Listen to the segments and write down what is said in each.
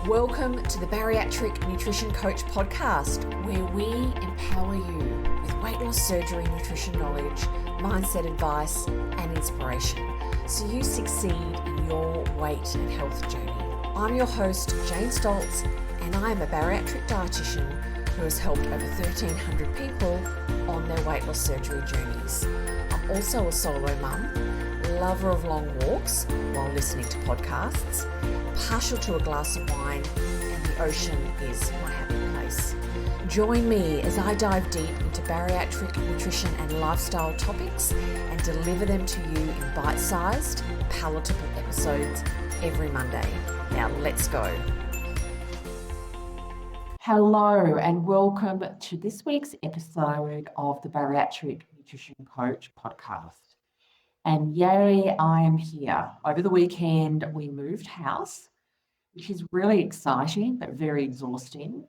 Welcome to the Bariatric Nutrition Coach podcast, where we empower you with weight loss surgery, nutrition knowledge, mindset advice, and inspiration so you succeed in your weight and health journey. I'm your host, Jane Stoltz, and I am a bariatric dietitian who has helped over 1,300 people on their weight loss surgery journeys. I'm also a solo mum, lover of long walks while listening to podcasts, partial to a glass of wine, and the ocean is my happy place. Join me as I dive deep into bariatric nutrition and lifestyle topics and deliver them to you in bite-sized, palatable episodes every Monday. Now let's go. Hello and welcome to this week's episode of the Bariatric Nutrition Coach podcast. And yay, I am here. Over the weekend, we moved house, which is really exciting, but very exhausting.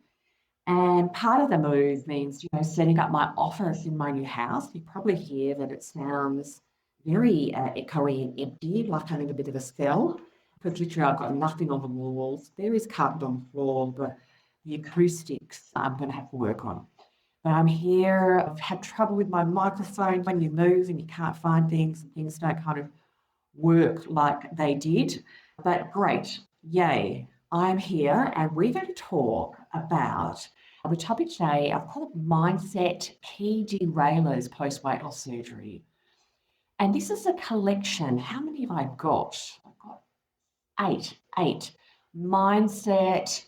And part of the move means, setting up my office in my new house. You probably hear that it sounds very echoey and empty, like I'm in a bit of a cell. Because literally I've got nothing on the walls. There is carpet on the floor, but the acoustics I'm going to have to work on. But I'm here. I've had trouble with my microphone. When you move and you can't find things, and things don't kind of work like they did. But great, yay, I'm here and we're going to talk about the topic today. I've called it Mindset Key Derailers Post-Weight Loss Surgery. And this is a collection. How many have I got? I've got eight. Mindset,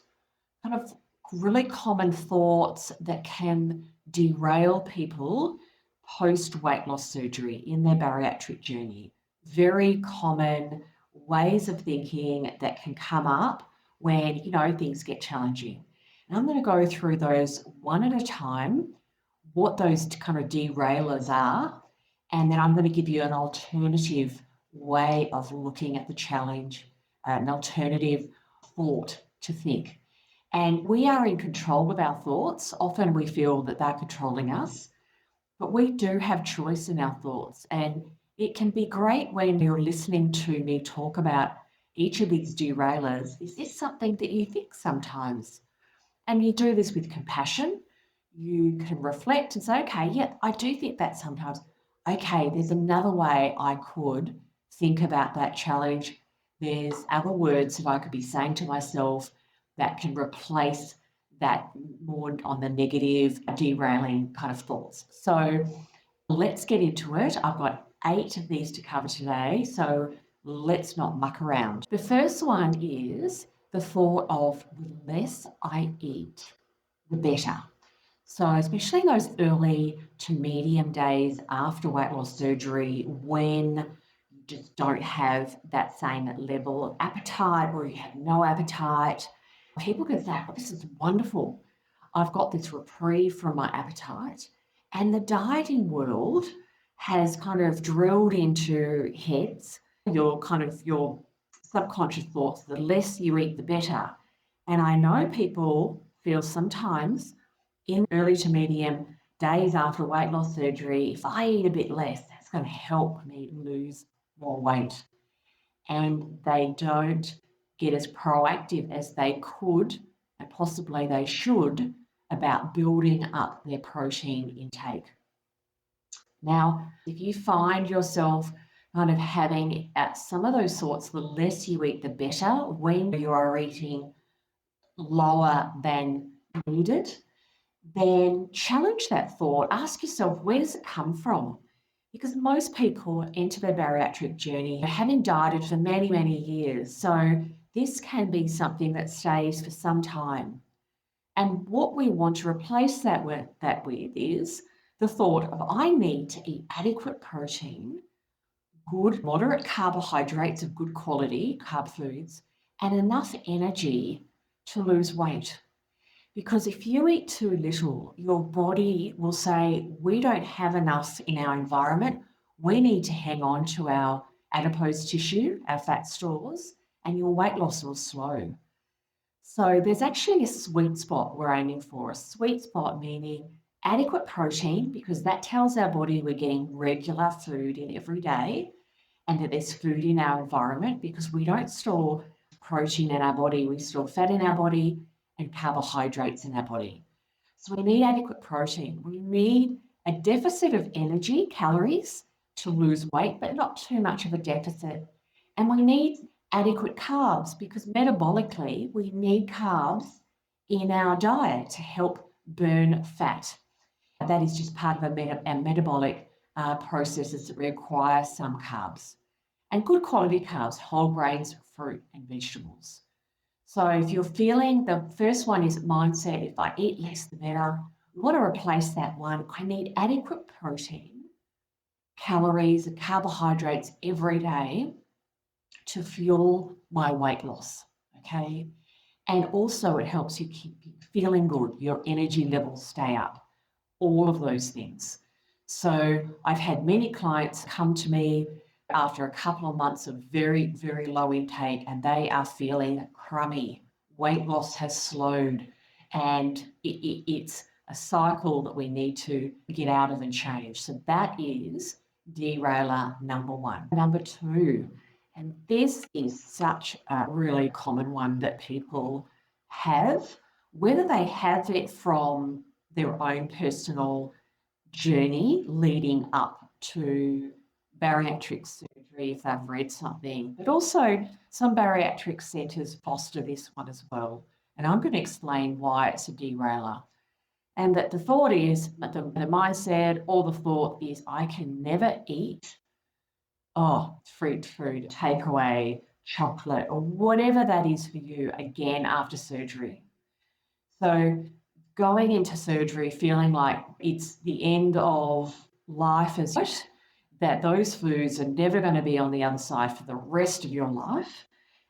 kind of really common thoughts that can derail people post-weight loss surgery in their bariatric journey. Very common ways of thinking that can come up when, things get challenging. And I'm going to go through those one at a time, what those kind of derailers are, and then I'm going to give you an alternative way of looking at the challenge, an alternative thought to think. And we are in control of our thoughts. Often we feel that they're controlling us, but we do have choice in our thoughts. And it can be great when you're listening to me talk about each of these derailers. Is this something that you think sometimes? And you do this with compassion. You can reflect and say, okay, yeah, I do think that sometimes. Okay, there's another way I could think about that challenge. There's other words that I could be saying to myself that can replace that more on the negative, derailing kind of thoughts. So let's get into it. I've got 8 of these to cover today, so let's not muck around. The first one is the thought of the less I eat, the better. So especially in those early to medium days after weight loss surgery, when you just don't have that same level of appetite or you have no appetite, people can say, oh, this is wonderful. I've got this reprieve from my appetite. And the dieting world has kind of drilled into heads, your subconscious thoughts, the less you eat, the better. And I know people feel sometimes in early to medium days after weight loss surgery, if I eat a bit less, that's going to help me lose more weight. And they don't get as proactive as they could and possibly they should about building up their protein intake. Now, if you find yourself kind of having some of those thoughts, the less you eat, the better, when you are eating lower than needed, then challenge that thought. Ask yourself, where does it come from? Because most people enter their bariatric journey having dieted for many, many years. So this can be something that stays for some time. And what we want to replace that with is the thought of I need to eat adequate protein, good moderate carbohydrates of good quality, carb foods, and enough energy to lose weight. Because if you eat too little, your body will say, we don't have enough in our environment. We need to hang on to our adipose tissue, our fat stores, and your weight loss will slow. So there's actually a sweet spot we're aiming for. A sweet spot meaning adequate protein, because that tells our body we're getting regular food in every day and that there's food in our environment, because we don't store protein in our body, we store fat in our body, and carbohydrates in our body. So we need adequate protein. We need a deficit of energy, calories, to lose weight, but not too much of a deficit. And we need adequate carbs because metabolically we need carbs in our diet to help burn fat. That is just part of our metabolic processes that require some carbs. And good quality carbs, whole grains, fruit and vegetables. So if you're feeling, the first one is mindset, if I eat less the better, we want to replace that one. I need adequate protein, calories and carbohydrates every day to fuel my weight loss, okay? And also it helps you keep feeling good, your energy levels stay up, all of those things. So I've had many clients come to me after a couple of months of very, very low intake and they are feeling crummy. Weight loss has slowed and it's a cycle that we need to get out of and change. So that is derailer number one. Number two, and this is such a really common one that people have, whether they have it from their own personal journey leading up to bariatric surgery, if they've read something, but also some bariatric centres foster this one as well. And I'm going to explain why it's a derailer. And that the thought is, the mindset or the thought is, I can never eat, fruit, takeaway, chocolate, or whatever that is for you again after surgery. So going into surgery feeling like it's the end of life as such, that those foods are never going to be on the other side for the rest of your life.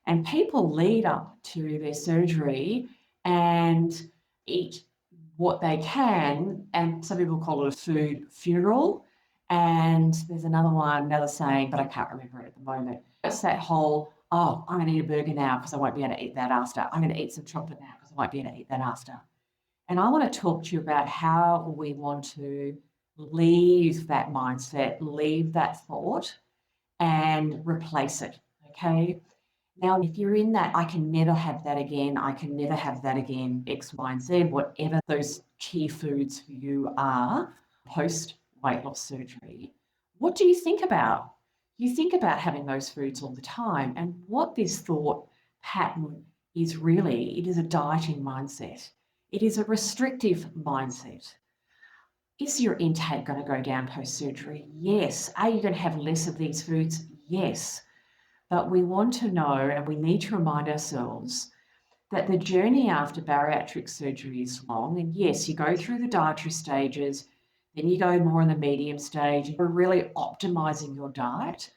And people lead up to their surgery and eat what they can, and some people call it a food funeral. And there's another saying, but I can't remember it at the moment. It's that whole, I'm going to eat a burger now because I won't be able to eat that after. I'm going to eat some chocolate now because I won't be able to eat that after. And I want to talk to you about how we want to leave that mindset, leave that thought and replace it, okay? Now, if you're in that, I can never have that again, X, Y, and Z, whatever those key foods for you are post weight loss surgery, what do you think about? You think about having those foods all the time. And what this thought pattern is really, it is a dieting mindset. It is a restrictive mindset. Is your intake going to go down post-surgery? Yes. Are you going to have less of these foods? Yes. But we want to know, and we need to remind ourselves that the journey after bariatric surgery is long. And yes, you go through the dietary stages, then you go more in the medium stage. You're really optimizing your diet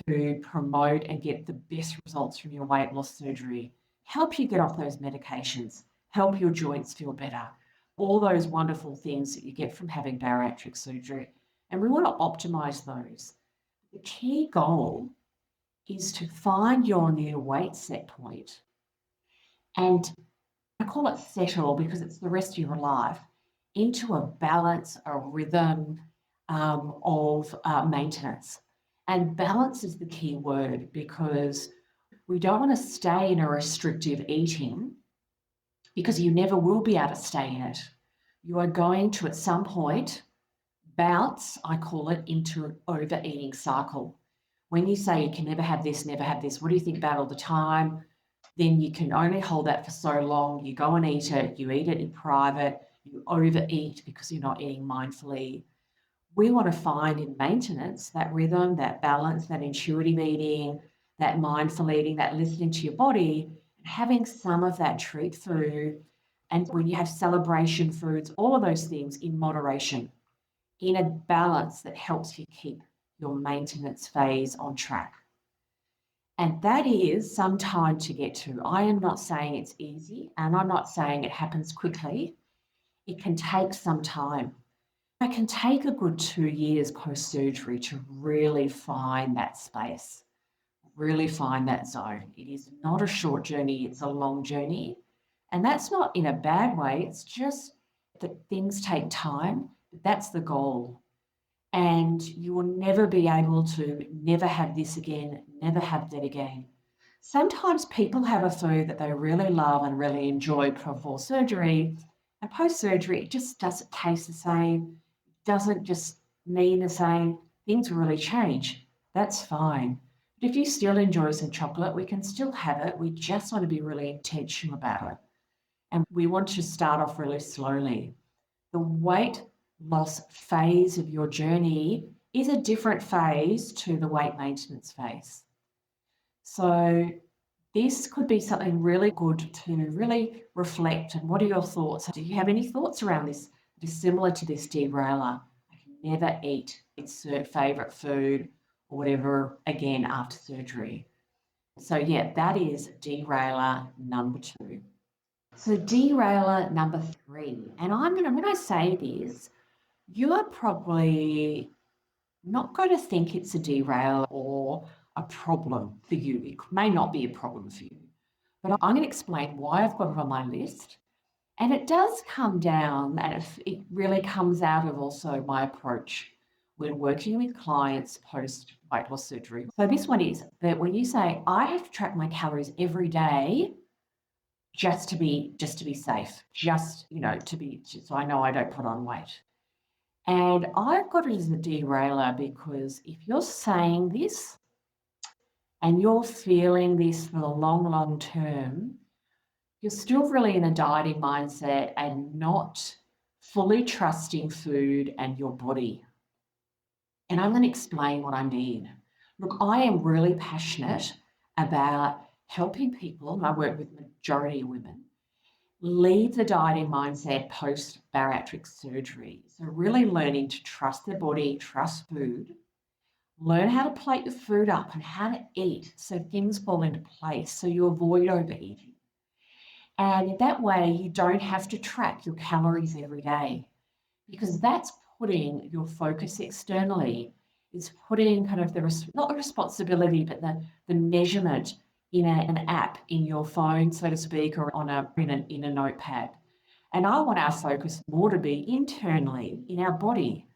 to promote and get the best results from your weight loss surgery. Help you get off those medications, help your joints feel better. All those wonderful things that you get from having bariatric surgery. And we want to optimize those. The key goal is to find your new weight set point. And I call it settle because it's the rest of your life into a balance, a rhythm of maintenance. And balance is the key word because we don't want to stay in a restrictive eating because you never will be able to stay in it. You are going to, at some point, bounce, I call it, into an overeating cycle. When you say you can never have this, what do you think about all the time? Then you can only hold that for so long. You go and eat it, you eat it in private, you overeat because you're not eating mindfully. We want to find in maintenance that rhythm, that balance, that intuitive eating, that mindful eating, that listening to your body, and having some of that treat food. And when you have celebration foods, all of those things in moderation, in a balance that helps you keep your maintenance phase on track. And that is some time to get to. I am not saying it's easy, and I'm not saying it happens quickly. It can take some time. It can take a good 2 years post-surgery to really find that space, really find that zone. It is not a short journey, it's a long journey. And that's not in a bad way, it's just that things take time. That's the goal. And you will never be able to never have this again, never have that again. Sometimes people have a food that they really love and really enjoy before surgery, and post-surgery, it just doesn't taste the same, doesn't just mean the same. Things really change. That's fine. But if you still enjoy some chocolate, we can still have it. We just want to be really intentional about it. And we want to start off really slowly. The weight loss phase of your journey is a different phase to the weight maintenance phase. So this could be something really good to really reflect. And what are your thoughts? Do you have any thoughts around this? It is similar to this derailer. I can never eat its favourite food or whatever again after surgery. So yeah, that is derailer number 2. So derailer number 3, and when I say this, you are probably not going to think it's a derail or a problem for you. It may not be a problem for you, but I'm going to explain why I've got it on my list. And it does come down, and it really comes out of also my approach when working with clients post weight loss surgery. So this one is that when you say, I have to track my calories every day just to be safe, so I know I don't put on weight. And I've got it as a derailer because if you're saying this and you're feeling this for the long, long term, you're still really in a dieting mindset and not fully trusting food and your body. And I'm going to explain what I mean. Look, I am really passionate about helping people, and I work with the majority of women, leave the dieting mindset post bariatric surgery. So really learning to trust their body, trust food, learn how to plate the food up and how to eat so things fall into place so you avoid overeating. And that way you don't have to track your calories every day because that's putting your focus externally. It's putting kind of not the responsibility, but the measurement in an app in your phone, so to speak, or in a notepad. And I want our focus more to be internally in our body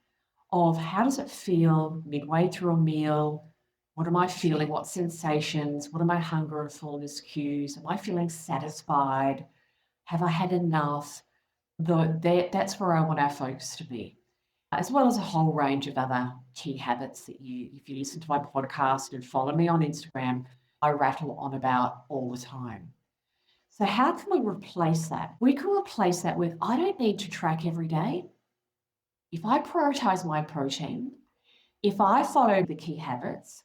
of how does it feel midway through a meal? What am I feeling? What sensations? What are my hunger and fullness cues? Am I feeling satisfied? Have I had enough? That's where I want our focus to be, as well as a whole range of other key habits that if you listen to my podcast and follow me on Instagram, I rattle on about all the time. So how can we replace that? We can replace that with, I don't need to track every day. If I prioritize my protein, if I follow the key habits,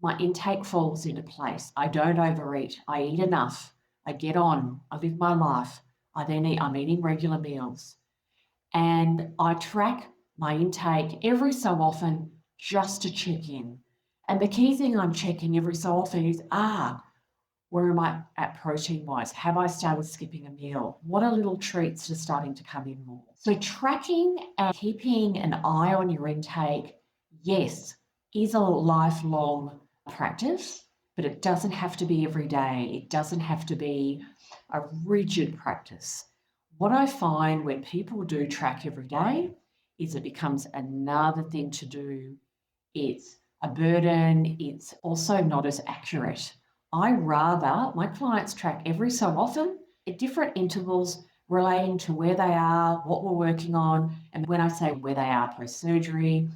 my intake falls into place. I don't overeat. I eat enough. I get on. I live my life. I'm eating regular meals. And I track my intake every so often just to check in. And the key thing I'm checking every so often is, where am I at protein-wise? Have I started skipping a meal? What are little treats that are starting to come in more? So tracking and keeping an eye on your intake, yes, is a lifelong practice, but it doesn't have to be every day. It doesn't have to be a rigid practice. What I find when people do track every day is it becomes another thing to do. It's a burden. It's also not as accurate. My clients track every so often at different intervals relating to where they are, what we're working on. And when I say where they are post-surgery,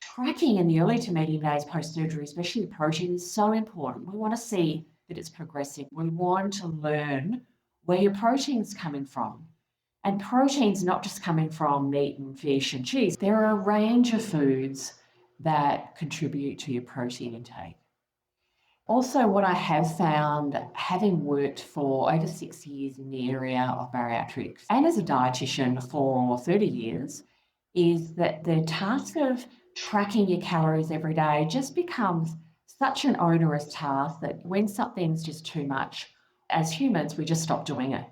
tracking in the early to medium days post-surgery, especially the protein, is so important. We want to see that it's progressing. We want to learn where your protein's coming from. And protein's not just coming from meat and fish and cheese. There are a range of foods that contribute to your protein intake. Also, what I have found, having worked for over 6 years in the area of bariatrics and as a dietitian for 30 years, is that the task of tracking your calories every day just becomes such an onerous task that when something's just too much, as humans, we just stop doing it.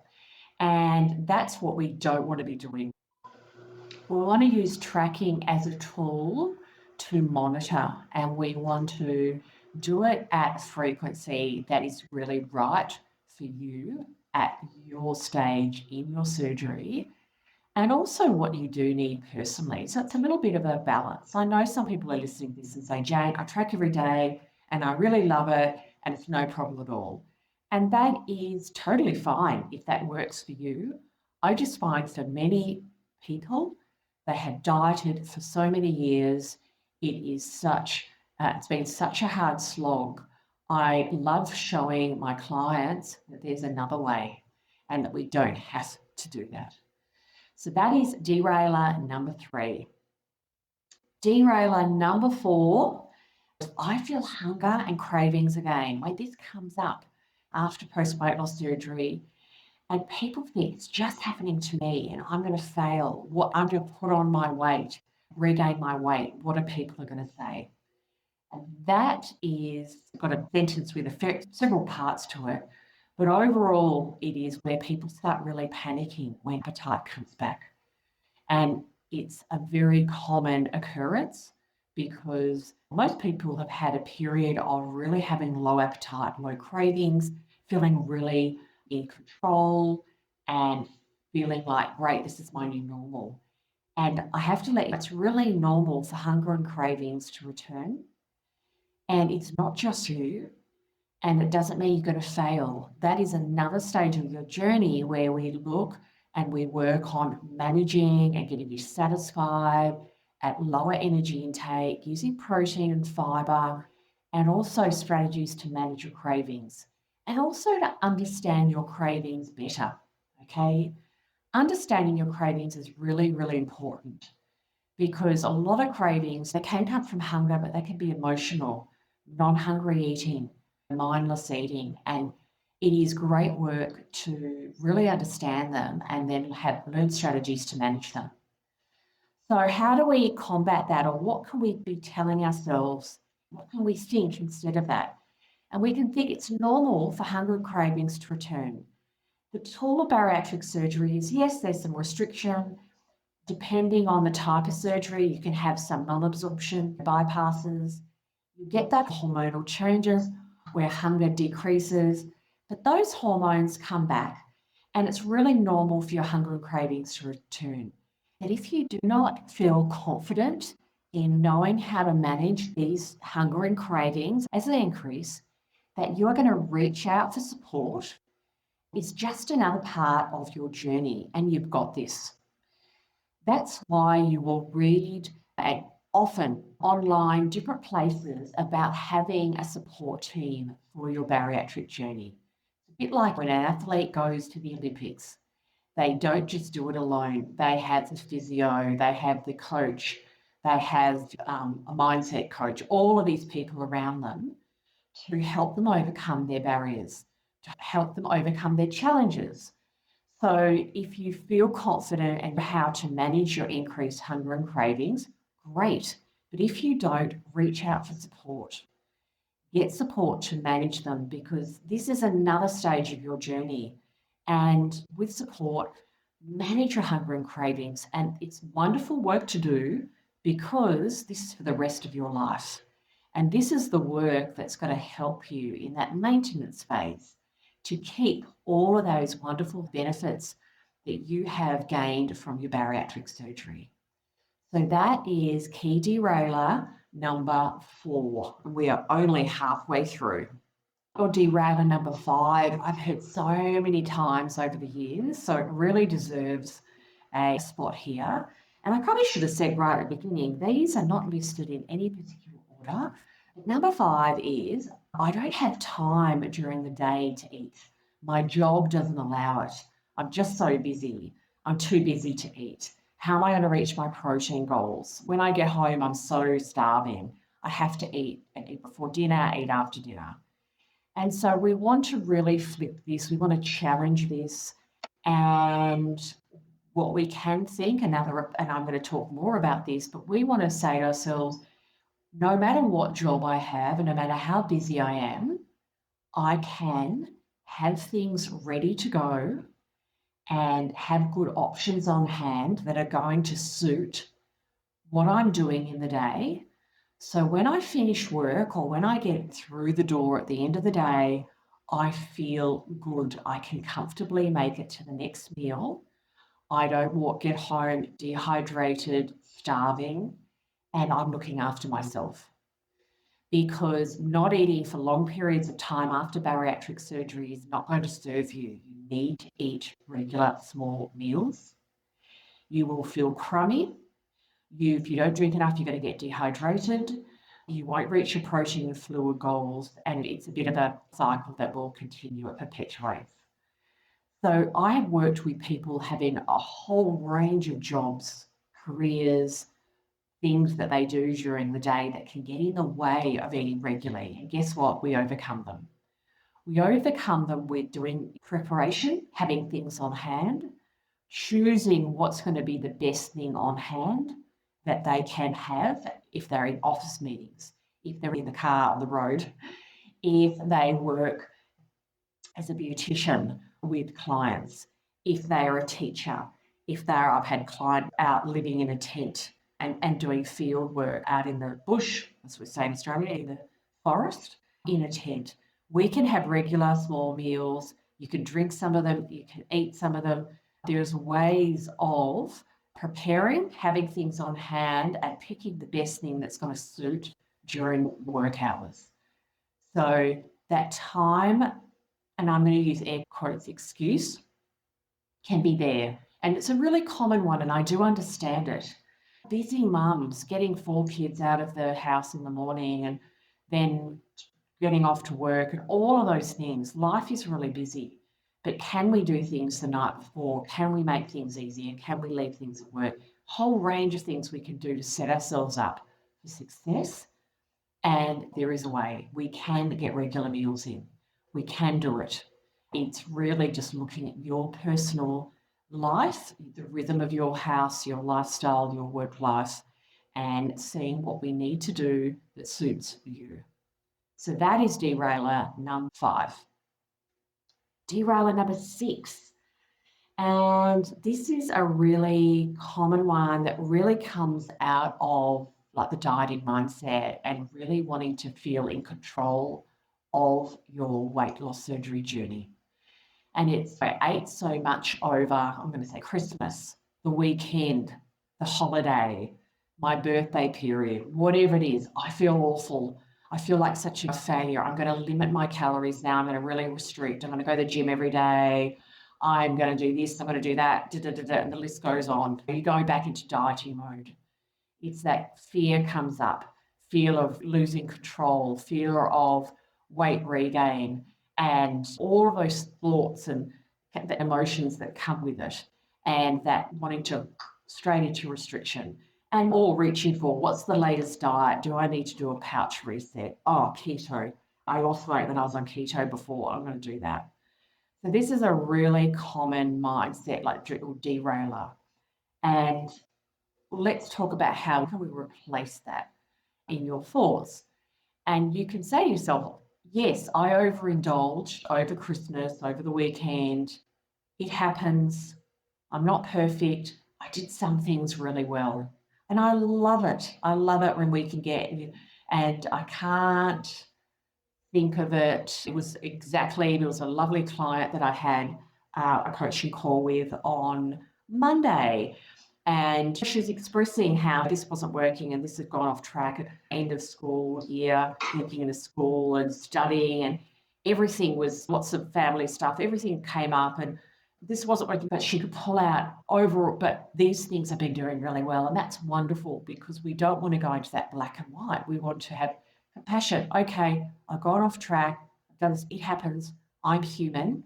And that's what we don't want to be doing. We want to use tracking as a tool to monitor, and we want to do it at a frequency that is really right for you at your stage in your surgery, and also what you do need personally. So it's a little bit of a balance. I know some people are listening to this and saying, Jane, I track every day and I really love it and it's no problem at all. And that is totally fine if that works for you. I just find for many people, they have dieted for so many years. It's been such a hard slog. I love showing my clients that there's another way and that we don't have to do that. So that is derailer number 3. Derailer number 4, I feel hunger and cravings again. When this comes up after post-weight loss surgery, and people think it's just happening to me and I'm going to fail. I'm going to put on my weight, regain my weight. What are people going to say? And that is got a sentence with several parts to it. But overall, it is where people start really panicking when appetite comes back. And it's a very common occurrence because most people have had a period of really having low appetite, low cravings, feeling really in control and feeling like, great, this is my new normal. And I have to let you, it's really normal for hunger and cravings to return. And it's not just you, and it doesn't mean you're going to fail. That is another stage of your journey where we look and we work on managing and getting you satisfied at lower energy intake, using protein and fiber, and also strategies to manage your cravings and also to understand your cravings better. Okay. Understanding your cravings is really, really important because a lot of cravings, they can come from hunger, but they can be emotional, non-hungry eating, mindless eating, and it is great work to really understand them and then learn strategies to manage them. So how do we combat that, or what can we be telling ourselves? What can we think instead of that? And we can think it's normal for hunger and cravings to return. The tool of bariatric surgery is, yes, there's some restriction. Depending on the type of surgery, you can have some malabsorption bypasses. You get that hormonal changes where hunger decreases, but those hormones come back, and it's really normal for your hunger and cravings to return. But if you do not feel confident in knowing how to manage these hunger and cravings as they increase, that you're going to reach out for support is just another part of your journey, and you've got this. That's why you will read often online, different places about having a support team for your bariatric journey. It's a bit like when an athlete goes to the Olympics. They don't just do it alone. They have the physio, they have the coach, they have a mindset coach, all of these people around them to help them overcome their barriers, to help them overcome their challenges. So if you feel confident in how to manage your increased hunger and cravings, great. But if you don't, reach out for support. Get support to manage them because this is another stage of your journey. And with support, manage your hunger and cravings. And it's wonderful work to do because this is for the rest of your life. And this is the work that's going to help you in that maintenance phase to keep all of those wonderful benefits that you have gained from your bariatric surgery. So that is key derailer number 4. We are only halfway through. Or derailer number 5, I've heard so many times over the years, so it really deserves a spot here. And I probably should have said right at the beginning, these are not listed in any particular order. Number 5 is, I don't have time during the day to eat. My job doesn't allow it. I'm just so busy. I'm too busy to eat. How am I going to reach my protein goals? When I get home, I'm so starving. I have to eat and eat before dinner, eat after dinner. And so we want to really flip this. We want to challenge this. And what we can think, and I'm going to talk more about this, but we want to say to ourselves, no matter what job I have and no matter how busy I am, I can have things ready to go and have good options on hand that are going to suit what I'm doing in the day. So when I finish work or when I get through the door at the end of the day, I feel good. I can comfortably make it to the next meal. I don't get home dehydrated, starving, and I'm looking after myself. because not eating for long periods of time after bariatric surgery is not going to serve you. You need to eat regular small meals. You will feel crummy. If you don't drink enough, you're going to get dehydrated. You won't reach your protein and fluid goals, and it's a bit of a cycle that will continue, it perpetuates. So I have worked with people having a whole range of jobs, careers, things that they do during the day that can get in the way of eating regularly. And guess what? We overcome them. We overcome them with doing preparation, having things on hand, choosing what's going to be the best thing on hand that they can have if they're in office meetings, if they're in the car on the road, if they work as a beautician with clients, if they are a teacher, if I've had clients out living in a tent and doing field work out in the bush, as we say in Australia, in the forest, in a tent. We can have regular small meals. You can drink some of them, you can eat some of them. There's ways of preparing, having things on hand, and picking the best thing that's going to suit during work hours. So that time, and I'm going to use air quotes, excuse, can be there. And it's a really common one, and I do understand it. Busy mums getting 4 kids out of the house in the morning and then getting off to work and all of those things. Life is really busy. But can we do things the night before? Can we make things easier? Can we leave things at work? Whole range of things we can do to set ourselves up for success. And there is a way. We can get regular meals in. We can do it. It's really just looking at your personal life, the rhythm of your house, your lifestyle, your work life, and seeing what we need to do that suits you. So that is derailer number 5. Derailer number 6. And this is a really common one that really comes out of like the dieting mindset and really wanting to feel in control of your weight loss surgery journey. And it's, I ate so much over, I'm going to say Christmas, the weekend, the holiday, my birthday period, whatever it is, I feel awful. I feel like such a failure. I'm going to limit my calories now. I'm going to really restrict. I'm going to go to the gym every day. I'm going to do this. I'm going to do that. And the list goes on. You go back into dieting mode. It's that fear comes up, fear of losing control, fear of weight regain, and all of those thoughts and the emotions that come with it, and that wanting to straight into restriction. And all reaching for what's the latest diet? Do I need to do a pouch reset? Oh, keto. I lost weight when I was on keto before. I'm going to do that. So this is a really common mindset, like derailer. And let's talk about how can we replace that in your thoughts. And you can say to yourself, yes, I overindulged over Christmas, over the weekend. It happens. I'm not perfect. I did some things really well. And I love it. I love it when we can get, and I can't think of it. It was a lovely client that I had a coaching call with on Monday. And she was expressing how this wasn't working and this had gone off track at the end of school year, looking into school and studying, and everything was lots of family stuff. Everything came up and this wasn't working, but she could pull out overall, but these things have been doing really well. And that's wonderful because we don't want to go into that black and white. We want to have compassion. Okay, I've gone off track. I've done this. It happens. I'm human.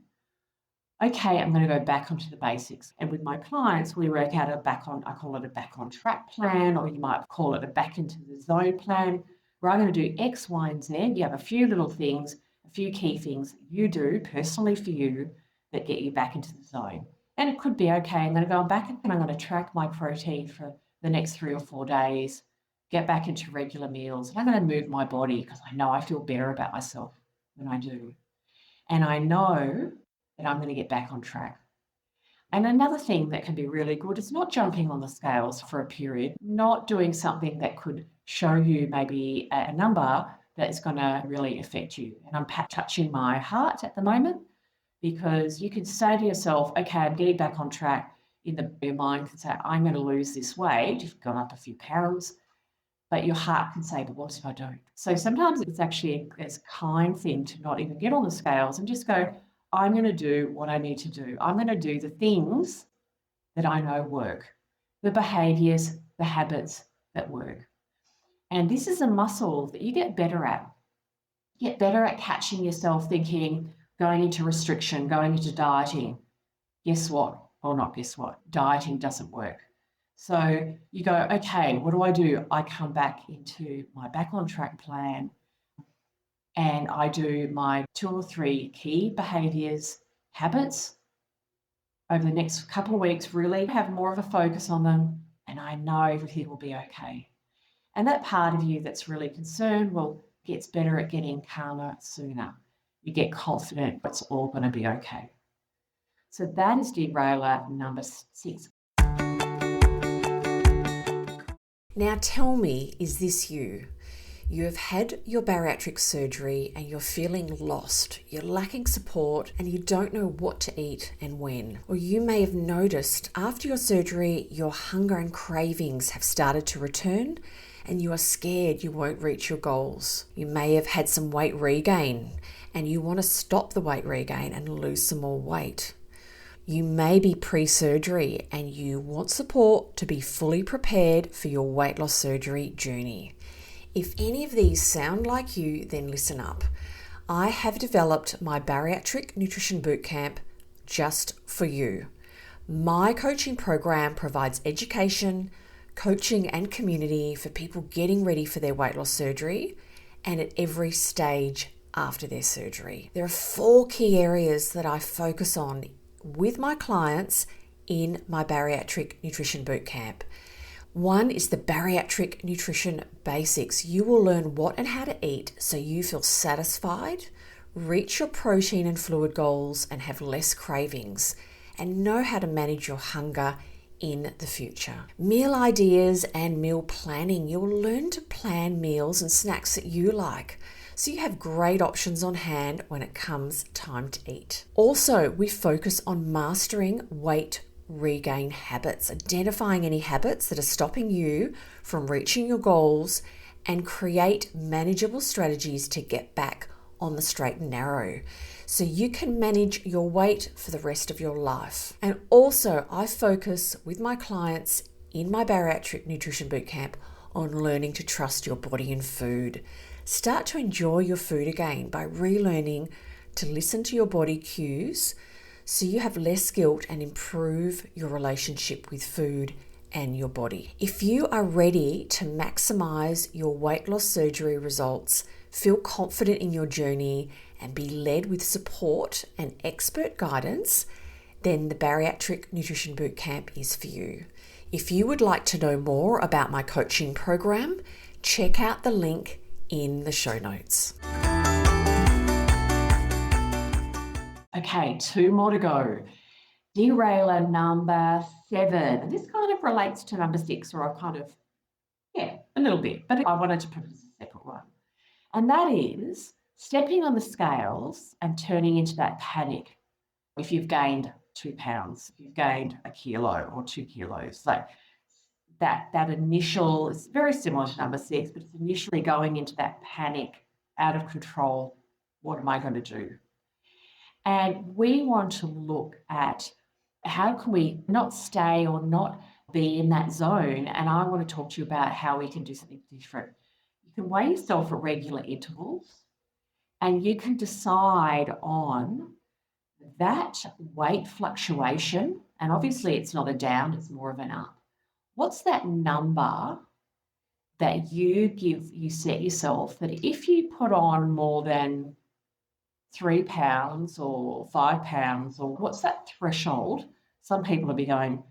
Okay, I'm going to go back onto the basics. And with my clients, we work out I call it a back on track plan, or you might call it a back into the zone plan, where I'm going to do X, Y, and Z. You have a few little things, a few key things you do personally for you that get you back into the zone. And it could be, okay, I'm going to go back and I'm going to track my protein for the next 3 or 4 days, get back into regular meals. And I'm going to move my body because I know I feel better about myself when I do. And I know that I'm going to get back on track. And another thing that can be really good is not jumping on the scales for a period, not doing something that could show you maybe a number that is going to really affect you. And I'm touching my heart at the moment, because you can say to yourself, okay, I'm getting back on track. Your mind can say, I'm going to lose this weight. You've gone up a few pounds. but your heart can say, but what if I don't? So sometimes it's actually a kind thing to not even get on the scales and just go, I'm going to do what I need to do. I'm going to do the things that I know work, the behaviors, the habits that work. And this is a muscle that you get better at. You get better at catching yourself thinking, going into restriction, going into dieting. Guess what? Or not guess what? Dieting doesn't work. So you go, okay, what do? I come back into my back on track plan and I do my 2 or 3 key behaviors, habits over the next couple of weeks, really have more of a focus on them, and I know everything will be okay. And that part of you that's really concerned gets better at getting calmer sooner. You get confident it's all going to be okay. So that is derailer number 6. Now tell me, is this you? You have had your bariatric surgery and you're feeling lost, you're lacking support and you don't know what to eat and when. Or you may have noticed after your surgery, your hunger and cravings have started to return and you are scared you won't reach your goals. You may have had some weight regain and you want to stop the weight regain and lose some more weight. You may be pre-surgery and you want support to be fully prepared for your weight loss surgery journey. If any of these sound like you, then listen up. I have developed my Bariatric Nutrition Bootcamp just for you. My coaching program provides education, coaching and community for people getting ready for their weight loss surgery and at every stage after their surgery. There are 4 key areas that I focus on with my clients in my Bariatric Nutrition Bootcamp. One is the Bariatric Nutrition Basics. You will learn what and how to eat so you feel satisfied, reach your protein and fluid goals and have less cravings, and know how to manage your hunger in the future. Meal ideas and meal planning. You'll learn to plan meals and snacks that you like, so you have great options on hand when it comes time to eat. Also, we focus on mastering weight regain habits, identifying any habits that are stopping you from reaching your goals and create manageable strategies to get back on the straight and narrow so you can manage your weight for the rest of your life. And also, I focus with my clients in my Bariatric Nutrition Bootcamp on learning to trust your body and food. Start to enjoy your food again by relearning to listen to your body cues so you have less guilt and improve your relationship with food and your body. If you are ready to maximize your weight loss surgery results, feel confident in your journey and be led with support and expert guidance, then the Bariatric Nutrition Bootcamp is for you. If you would like to know more about my coaching program, check out the link in the show notes. Okay, 2 more to go. Derailer number 7. This kind of relates to number 6, or a little bit, but I wanted to put it as a separate one. And that is stepping on the scales and turning into that panic. If you've gained 2 pounds, if you've gained 1 kilo or 2 kilos, like that initial, it's very similar to number 6, but it's initially going into that panic, out of control. What am I going to do? And we want to look at how can we not stay or not be in that zone. And I want to talk to you about how we can do something different. You can weigh yourself at regular intervals and you can decide on that weight fluctuation. And obviously it's not a down, it's more of an up. What's that number that you set yourself that if you put on more than 3 pounds or 5 pounds, or what's that threshold? Some people will be going,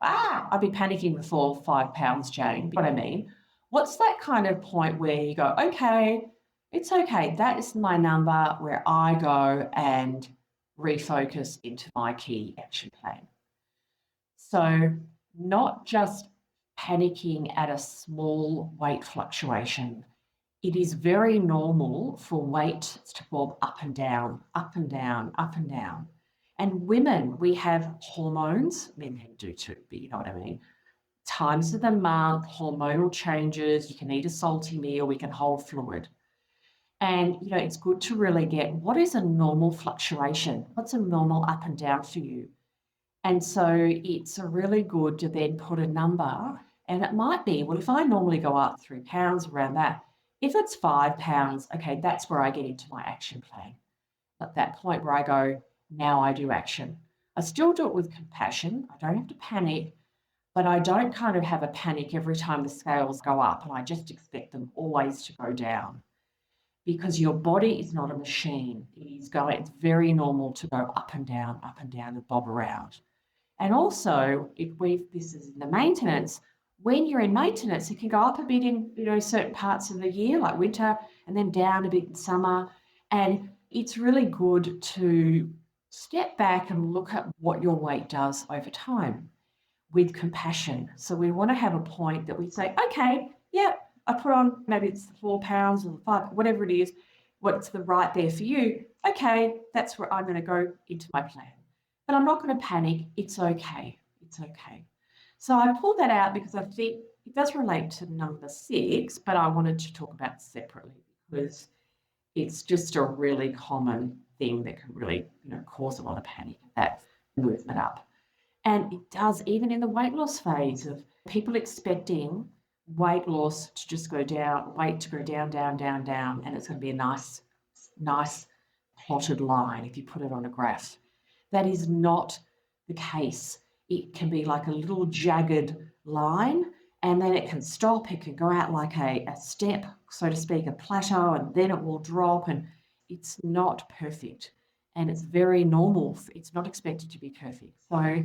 I'd be panicking before 5 pounds, Jane. You know what I mean? What's that kind of point where you go, okay, it's okay. That is my number where I go and refocus into my key action plan. So not just panicking at a small weight fluctuation. It is very normal for weight to bob up and down, up and down, up and down. And women, we have hormones, men do too, but you know what I mean. times of the month, hormonal changes, you can eat a salty meal, we can hold fluid. And, it's good to really get what is a normal fluctuation? What's a normal up and down for you? And so it's a really good to then put a number, and it might be, well, if I normally go up 3 pounds around that, if it's 5 pounds, okay, that's where I get into my action plan. At that point where I go, now I do action. I still do it with compassion. I don't have to panic, but I don't kind of have a panic every time the scales go up and I just expect them always to go down. Because your body is not a machine. It's very normal to go up and down and bob around. And also, this is in the maintenance, when you're in maintenance, it can go up a bit in, certain parts of the year, like winter, and then down a bit in summer. And it's really good to step back and look at what your weight does over time with compassion. So we want to have a point that we say, okay, yeah, I put on, maybe it's 4 pounds or 5, whatever it is, what's the right there for you. Okay, that's where I'm going to go into my plan. But I'm not going to panic. It's okay. It's okay. So I pulled that out because I think it does relate to number 6, but I wanted to talk about it separately because it's just a really common thing that can really, cause a lot of panic. That movement up. And it does, even in the weight loss phase of people expecting weight loss to just go down, weight to go down, down, down, down, and it's going to be a nice plotted line if you put it on a graph. That is not the case. It can be like a little jagged line, and then it can stop. It can go out like a step, so to speak, a plateau, and then it will drop, and it's not perfect. And it's very normal. It's not expected to be perfect. So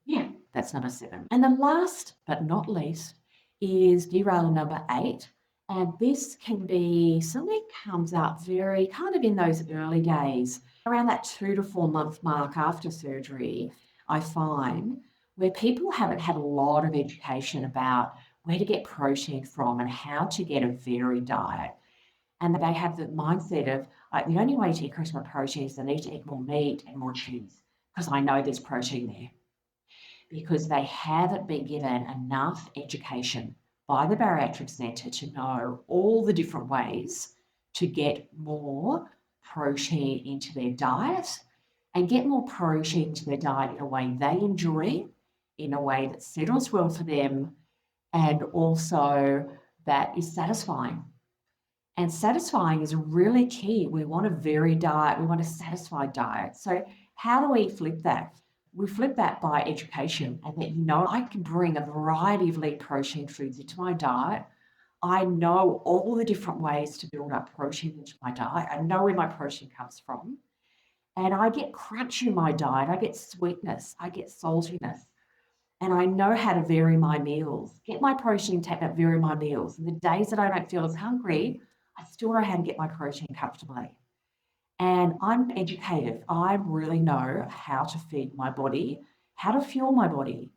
yeah, that's number 7. And the last but not least is derailer number 8. And this can be something that comes up very kind of in those early days, around that 2 to 4 month mark after surgery, I find, where people haven't had a lot of education about where to get protein from and how to get a varied diet. And they have the mindset of, the only way to increase my protein is I need to eat more meat and more cheese because I know there's protein there, because they haven't been given enough education by the Bariatric Centre to know all the different ways to get more protein into their diet and get more protein into their diet in a way they enjoy, in a way that settles well for them, and also that is satisfying. And satisfying is really key. We want a varied diet. We want a satisfied diet. So how do we flip that? We flip that by education, and that, I can bring a variety of lean protein foods into my diet. I know all the different ways to build up protein into my diet. I know where my protein comes from. And I get crunch in my diet. I get sweetness. I get saltiness. And I know how to vary my meals, get my protein intake, but vary my meals. And the days that I don't feel as hungry, I still know how to get my protein comfortably. And I'm educated. I really know how to feed my body, how to fuel my body,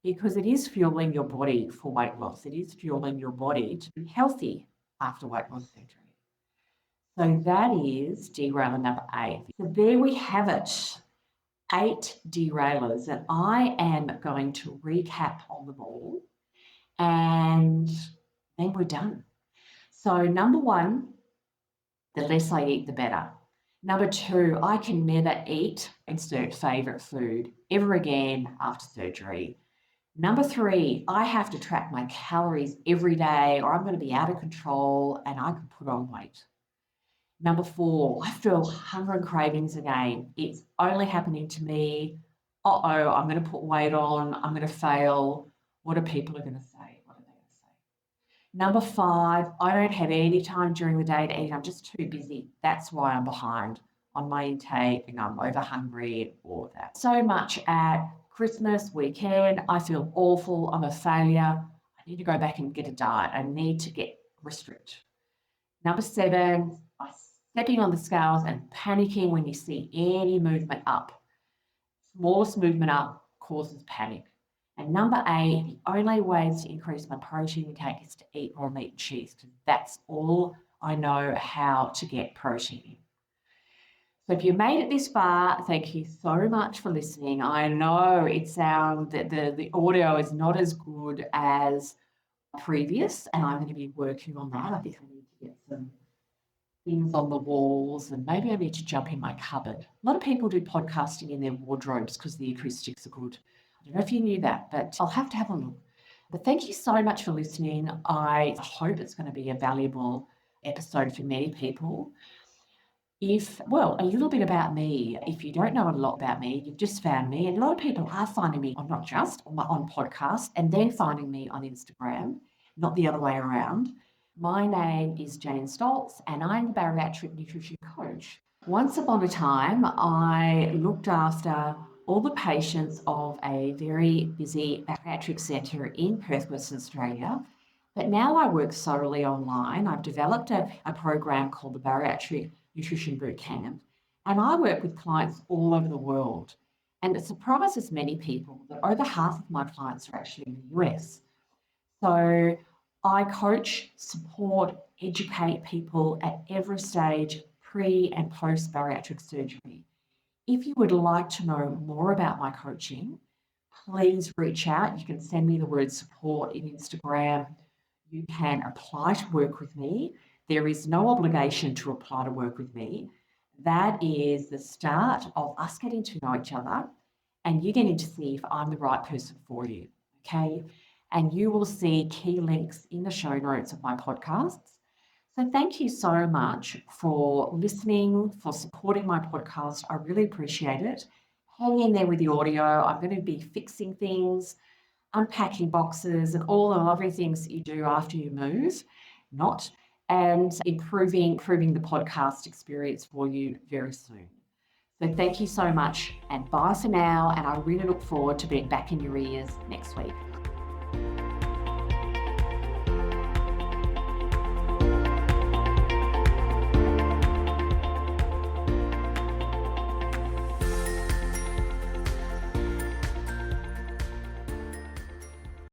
because it is fueling your body for weight loss. It is fueling your body to be healthy after weight loss surgery. So that is derailer number 8. So there we have it, 8 derailers. And I am going to recap on them all, and then we're done. So number 1, the less I eat, the better. Number 2, I can never eat insert favourite food ever again after surgery. Number 3, I have to track my calories every day or I'm going to be out of control and I can put on weight. Number 4, I feel hunger and cravings again. It's only happening to me. I'm going to put weight on. I'm going to fail. What are people going to say? What are they going to say? Number 5, I don't have any time during the day to eat. I'm just too busy. That's why I'm behind on my intake and I'm over hungry, all of that. So much at Christmas weekend, I feel awful. I'm a failure. I need to go back and get a diet. I need to restrict. Number 7, stepping on the scales and panicking when you see any movement up. Smallest movement up causes panic. And number 8, the only ways to increase my protein intake is to eat more meat and cheese, because that's all I know how to get protein in. So if you made it this far, thank you so much for listening. I know it sounds that the audio is not as good as previous, and I'm going to be working on that. I think I need to get some things on the walls, and maybe I need to jump in my cupboard. A lot of people do podcasting in their wardrobes because the acoustics are good. I don't know if you knew that, but I'll have to have a look. But thank you so much for listening. I hope it's going to be a valuable episode for many people. A little bit about me. If you don't know a lot about me, you've just found me. And a lot of people are finding me on not just on podcasts, and then finding me on Instagram, not the other way around. My name is Jane Stoltz, and I'm a bariatric nutrition coach. Once upon a time, I looked after all the patients of a very busy bariatric centre in Perth, Western Australia. But now I work solely online. I've developed a program called the Bariatric Nutrition Boot Camp, and I work with clients all over the world. And it surprises many people that over half of my clients are actually in the US. So I coach, support, educate people at every stage, pre and post bariatric surgery. If you would like to know more about my coaching, please reach out. You can send me the word support in Instagram. You can apply to work with me. There is no obligation to apply to work with me. That is the start of us getting to know each other and you getting to see if I'm the right person for you. Okay. And you will see key links in the show notes of my podcasts. So thank you so much for listening, for supporting my podcast. I really appreciate it. Hang in there with the audio. I'm going to be fixing things, unpacking boxes and all the lovely things that you do after you move, and improving the podcast experience for you very soon. So thank you so much and bye for now. And I really look forward to being back in your ears next week.